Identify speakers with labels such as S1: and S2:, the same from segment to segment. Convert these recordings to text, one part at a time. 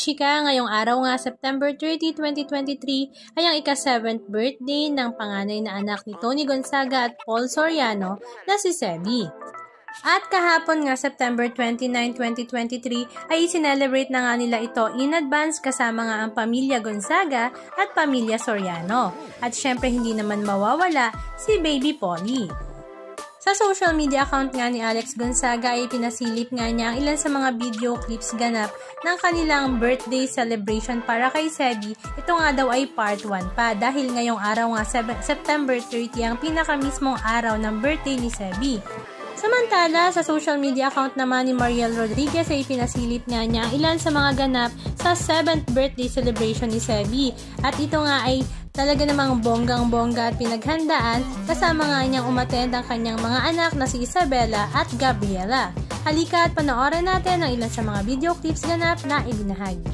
S1: kachika, ngayong araw nga September 30, 2023 ay ang ika-7th birthday ng panganay na anak ni Tony Gonzaga at Paul Soriano na si Sebi. At kahapon nga September 29, 2023 ay i-celebrate na nga nila ito in advance kasama nga ang pamilya Gonzaga at pamilya Soriano. At syempre hindi naman mawawala si Baby Polly. Sa social media account nga ni Alex Gonzaga ay pinasilip nga niya ang ilan sa mga video clips ganap ng kanilang birthday celebration para kay Sebi. Ito nga daw ay part 1 pa dahil ngayong araw nga September 30 ang pinakamismong araw ng birthday ni Sebi. Samantala, sa social media account naman ni Mariel Rodriguez ay pinasilip nga niya ang ilan sa mga ganap sa 7th birthday celebration ni Sebi. At ito nga ay talaga namang bonggang-bongga at pinaghandaan kasama nga niyang umattend ang kanyang mga anak na si Isabella at Gabriela. Halika at panoorin natin ang ilan sa mga video clips ganap na ibinahagi.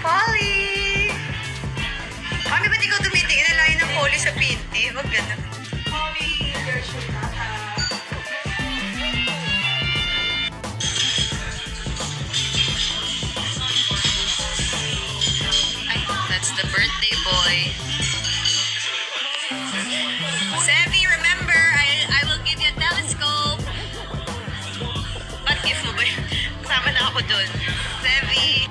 S2: Polly! Mami, ba't ikaw tumitingin na layo ng Polly sa pinti? Huwag ganun. Polly, there's your tata. That's the birthday boy. Sebi, remember, I will give you a telescope. Ba't gift mo ba yun? Kasama na ako dun. Sebi.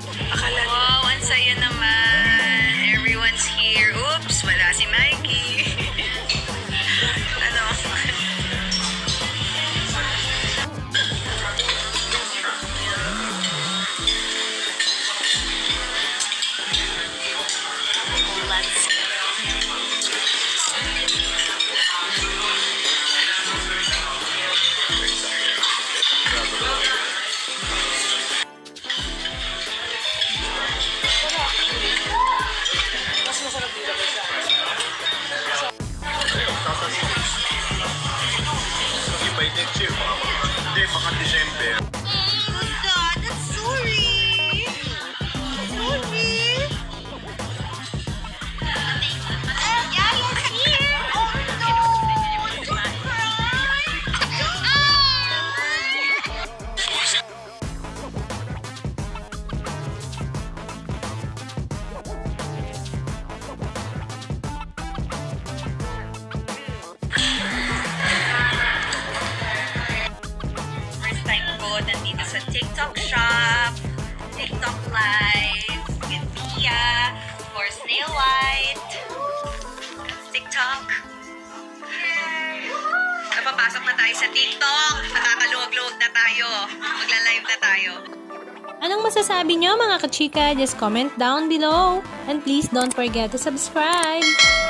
S2: Wow, ang saya naman. Everyone's here. Oops, wala si Mikey. Ano?
S3: Hindi, baka December.
S2: Oh, God, I'm sorry. Sorry. Yaya's here. Oh, no. Don't cry. Nandito sa TikTok shop, TikTok live, with Mia, for Snail White, TikTok. Napapasok na tayo sa TikTok, nakakaluwag-luwag na tayo, magla-live na tayo.
S1: Anong masasabi nyo mga kachika? Just comment down below. And please don't forget to subscribe.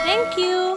S1: Thank you!